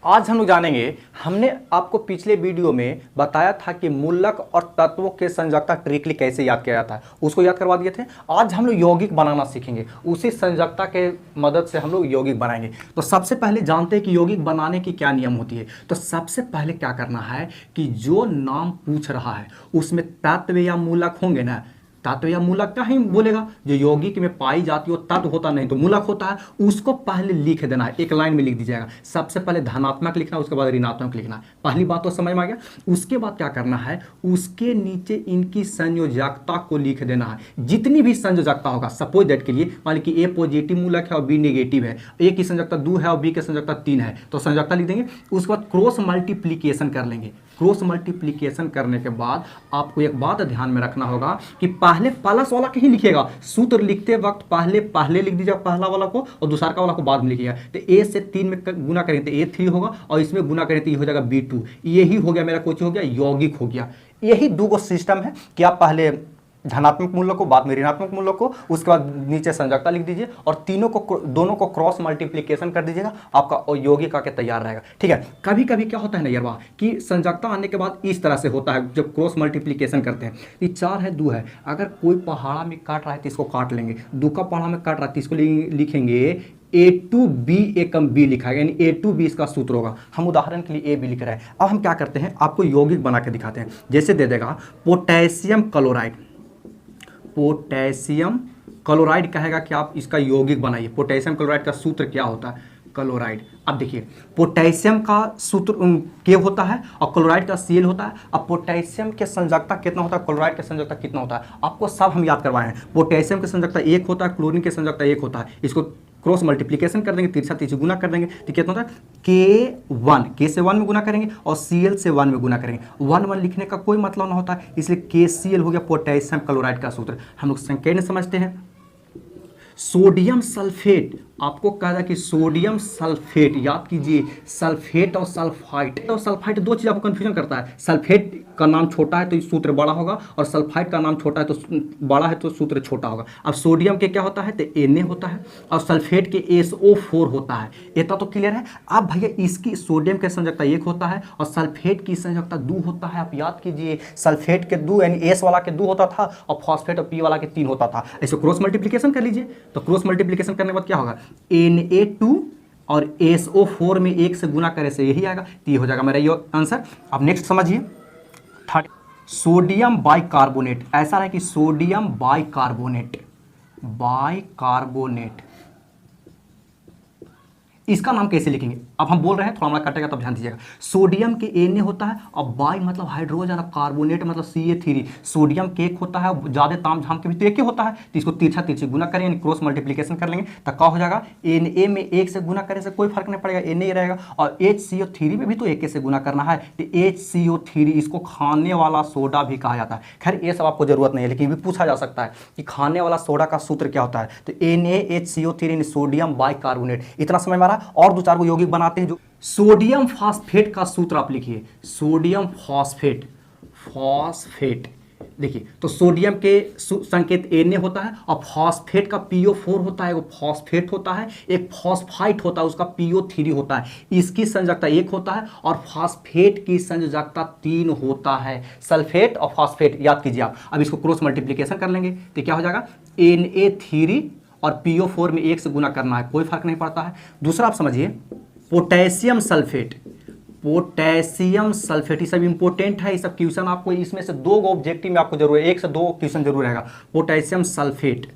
आज हम लोग जानेंगे, हमने आपको पिछले वीडियो में बताया था कि मूलक और तत्वों के संयोजकता ट्रिकली कैसे याद किया जाता है, उसको याद करवा दिए थे। आज हम लोग यौगिक बनाना सीखेंगे, उसी संयोजकता के मदद से हम लोग यौगिक बनाएंगे। तो सबसे पहले जानते हैं कि यौगिक बनाने की क्या नियम होती है। तो सबसे पहले क्या करना है कि जो नाम पूछ रहा है उसमें तत्व या मूलक होंगे ना, तत्व या मूलक क्या ही बोलेगा, जो यौगिक में पाई जाती है वो तत्व होता नहीं तो मूलक होता है, उसको पहले लिख देना है, एक लाइन में लिख दीजिएगा। सबसे पहले धनात्मक लिखना है, उसके बाद ऋणात्मक लिखना है। पहली बात तो समझ में आ गया। उसके बाद क्या करना है, उसके नीचे इनकी संयोजकता को लिख देना है। जितनी भी संयोजकता होगा, सपोज दैट के लिए मान लीजिए ए पॉजिटिव मूलक है और बी नेगेटिव है, ए की संयोजकता 2 है और बी की संयोजकता 3 है, तो संयोजकता लिख देंगे। उसके बाद क्रॉस मल्टीप्लीकेशन कर लेंगे। क्रॉस मल्टीप्लीकेशन करने के बाद आपको एक बात ध्यान में रखना होगा कि पहले प्लस वाला कहीं लिखिएगा, सूत्र लिखते वक्त पहले लिख दीजिएगा पहला वाला को और दूसरा का वाला को बाद में लिखिएगा। तो ए से 3 में गुना करेंगे तो A3 होगा और इसमें गुना करेंगे तो ये हो जाएगा B2। यही हो गया मेरा कुछ हो गया यौगिक हो गया। यही दो सिस्टम है कि आप पहले धनात्मक मूल्य को, बाद में ऋणात्मक मूल्य को, उसके बाद नीचे संयोजकता लिख दीजिए और दोनों को क्रॉस मल्टीप्लिकेशन कर दीजिएगा, आपका यौगिक आके तैयार रहेगा। ठीक है। कभी कभी क्या होता है ना यारवा कि संयोजकता आने के बाद इस तरह से होता है जब क्रॉस मल्टीप्लिकेशन करते हैं। ये 4 है 2 है, अगर कोई पहाड़ा में काट रहा है तो इसको काट लेंगे, 2 का पहाड़ा में काट रहा है तो इसको लिखेंगे A2B एकम B लिखा है, यानी A2B इसका सूत्र होगा। हम उदाहरण के लिए AB लिख रहे हैं। अब हम क्या करते हैं, आपको यौगिक बना के दिखाते हैं। जैसे दे देगा पोटेशियम क्लोराइड, पोटेशियम क्लोराइड कहेगा कि आप इसका यौगिक बनाइए। पोटेशियम क्लोराइड का सूत्र क्या होता है, क्लोराइड। अब देखिए पोटेशियम का सूत्र के होता है और क्लोराइड का Cl होता है। अब पोटेशियम के संयोजकता कितना होता है, क्लोराइड के संयोजकता कितना होता है, आपको सब हम याद करवाए हैं। पोटेशियम के संयोजकता 1 होता है, क्लोरीन के संयोजकता 1 होता है। इसको क्रॉस मल्टीप्लिकेशन कर देंगे, तिरछा तिरछी गुना कर देंगे तो कितना होता है K1, K से 1 में गुना करेंगे और Cl से 1 में गुना करेंगे। 1 लिखने का कोई मतलब ना होता है, इसलिए KCl हो गया पोटेशियम क्लोराइड का सूत्र। हम लोग संकेत समझते हैं। सोडियम सल्फेट, आपको कहा कि सोडियम सल्फेट, याद कीजिए सल्फेट और सल्फाइट, और सल्फाइट दो चीज आपको कंफ्यूजन करता है। सल्फेट का नाम छोटा है तो सूत्र बड़ा होगा और सल्फाइट का नाम छोटा है तो बड़ा है तो सूत्र छोटा होगा। अब सोडियम के क्या होता है तो Na होता है और सल्फेट के SO4 होता है। इतना तो क्लियर है। अब भैया इसकी सोडियम के संयोजकता 1 होता है और सल्फेट की संयोजकता 2 होता है। आप याद कीजिए सल्फेट के 2 यानी S वाला के 2 होता था और फॉस्फेट और P वाला के 3 होता था। ऐसे क्रॉस मल्टीप्लिकेशन कर लीजिए। तो क्रॉस मल्टीप्लिकेशन करने के बाद क्या होगा, Na2 और SO4 में 1 से गुना करे से यही आएगा, तो ये हो जाएगा मेरा ये आंसर। अब नेक्स्ट समझिए, थर्ड सोडियम बाइकार्बोनेट। ऐसा है कि सोडियम बाइकार्बोनेट, इसका नाम कैसे लिखेंगे। अब हम बोल रहे हैं, थोड़ा हमारा कटेगा तब ध्यान दीजिएगा। सोडियम के Na होता है और बाई मतलब हाइड्रोजन और कार्बोनेट मतलब Ca3। सोडियम के 1 होता है, ज्यादा ताम झाम के भी तो 1 ही होता है, तो इसको तिरछा तिरछी गुना करें यानी क्रॉस मल्टीप्लिकेशन कर लेंगे तो क्या हो जाएगा, Na में 1 से गुना करने से कोई फर्क नहीं पड़ेगा, Na ही रहेगा। और HCO3 में भी तो 1 से गुना करना है, तो HCO3 इसको खाने वाला सोडा भी कहा जाता है। खैर ये सब आपको जरूरत नहीं है, लेकिन भी पूछा जा सकता है कि खाने वाला सोडा का सूत्र क्या होता है, तो NaHCO3 यानी सोडियम बाइकार्बोनेट। इतना समझ में आ रहा। और 2-4 को यौगिक बनाते हैं। जो सोडियम फास्फेट का सूत्र आप लिखिए, सोडियम फास्फेट, देखिए तो सोडियम के संकेत Na होता है और फास्फेट का PO4 होता है, वो फास्फेट होता है। एक फॉस्फाइट होता है, उसका PO3 होता है। इसकी संयोजकता 1 होता है और फास्फेट की संयोजकता 3 होता है। सल्फेट और फास्फेट याद कीजिए आप। अब इसको क्रॉस मल्टीप्लिकेशन कर लेंगे तो क्या हो जाएगा, Na3 और PO4 में 1 से गुना करना है, कोई फर्क नहीं पड़ता है। दूसरा आप समझिए पोटेशियम सल्फेट, ये सब इंपॉर्टेंट है। ये सब क्वेश्चन आपको इसमें से 2 ऑब्जेक्टिव में आपको जरूर है, 1 से 2 क्वेश्चन जरूर रहेगा। पोटेशियम सल्फेट,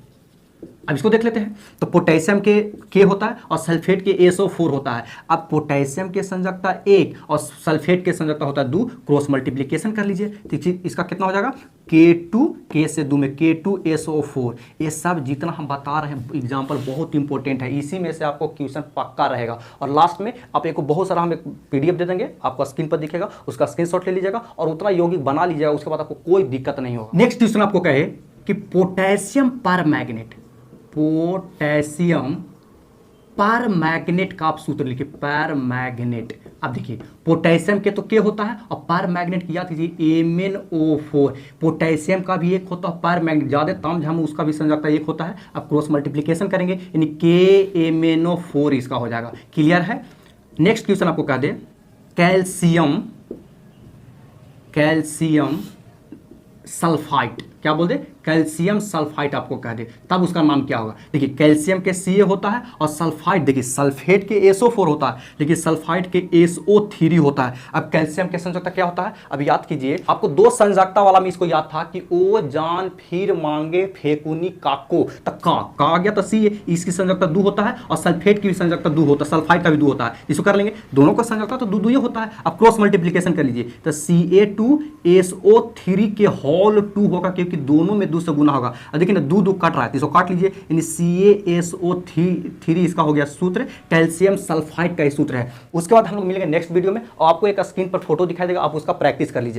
अब इसको देख लेते हैं। तो पोटेशियम के होता है और सल्फेट के SO4 होता है। अब पोटेशियम के संयोजकता 1 और सल्फेट के संयोजकता होता है 2, क्रॉस मल्टीप्लिकेशन कर लीजिए तो इसका कितना हो जाएगा, K2, K से 2 में K2SO4। ये सब जितना हम बता रहे हैं एग्जाम्पल बहुत इंपॉर्टेंट है, इसी में से आपको क्वेश्चन पक्का रहेगा। और लास्ट में आप एक बहुत सारा हम एक PDF दे देंगे, आपको स्क्रीन पर दिखेगा, उसका स्क्रीनशॉट ले लीजिएगा और उतना यौगिक बना लीजिएगा, उसके बाद आपको कोई दिक्कत नहीं होगा। नेक्स्ट क्वेश्चन आपको कहे कि पोटेशियम परमैंगनेट, पोटेशियम परमैंगनेट का आप सूत्र लिखिए, परमैंगनेट। अब देखिए पोटेशियम के तो के होता है और परमैंगनेट की याद कीजिए MnO4। पोटेशियम का भी 1 होता है, परमैंगनेट ज्यादा ताम झाम उसका भी संयोजकता 1 होता है। अब क्रॉस मल्टीप्लिकेशन करेंगे यानी KMnO4 इसका हो जाएगा। क्लियर है। नेक्स्ट क्वेश्चन आपको कह दे, कैल्शियम सल्फाइड, क्या बोल दे, कैल्शियम सल्फाइड आपको कह दे, तब उसका नाम क्या होगा। देखिए कैल्शियम के Ca होता है और सल्फाइड, देखिए सल्फेट के SO4 होता है लेकिन सल्फाइड के SO3 होता है। अब कैल्शियम के संयोजकता क्या होता है, अब याद कीजिए, आपको दो संयोजकता वाला में इसको याद था कि ओ जान फिर मांगे फेकुनी काको, तब का आ गया तो Ca, इसकी संयोजकता 2 होता है और सल्फेट की भी संयोजकता 2 होता है, सल्फाइड का भी 2 होता है। इसको कर लेंगे, दोनों का संयोजकता तो 2 2 होता है। अब क्रॉस मल्टीप्लीकेशन कर लीजिए तो Ca2SO3 के होल 2 होगा, क्योंकि दोनों में 2 से गुना होगा। अब देखिए ना 2 2 कट रहा है तो इसको काट लीजिए, यानी CaSO3 इसका हो गया सूत्र, कैल्शियम सल्फाइड का ही सूत्र है। उसके बाद हम लोग मिलेंगे नेक्स्ट वीडियो में और आपको एक स्क्रीन पर फोटो दिखाई देगा, आप उसका प्रैक्टिस कर लीजिए।